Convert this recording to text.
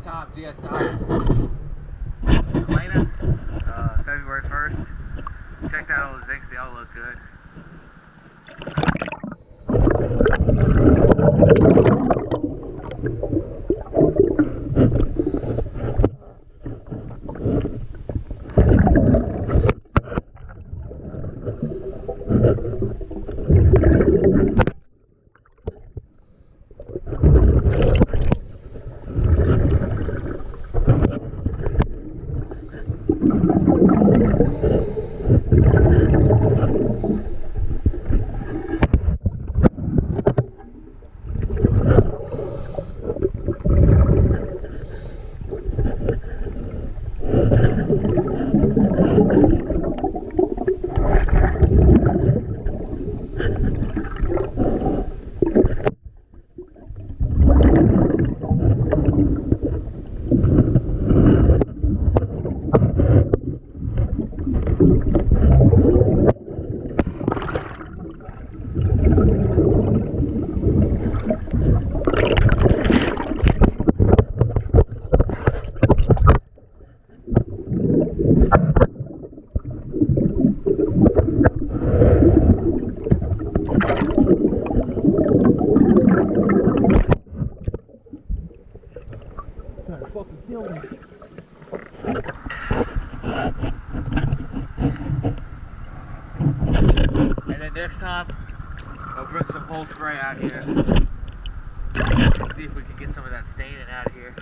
Top DS Dive. Ileana, February 1st. Checked out all the zincs, they all look good. And then next time, I'll bring some whole spray out here. See if we can get some of that staining out of here.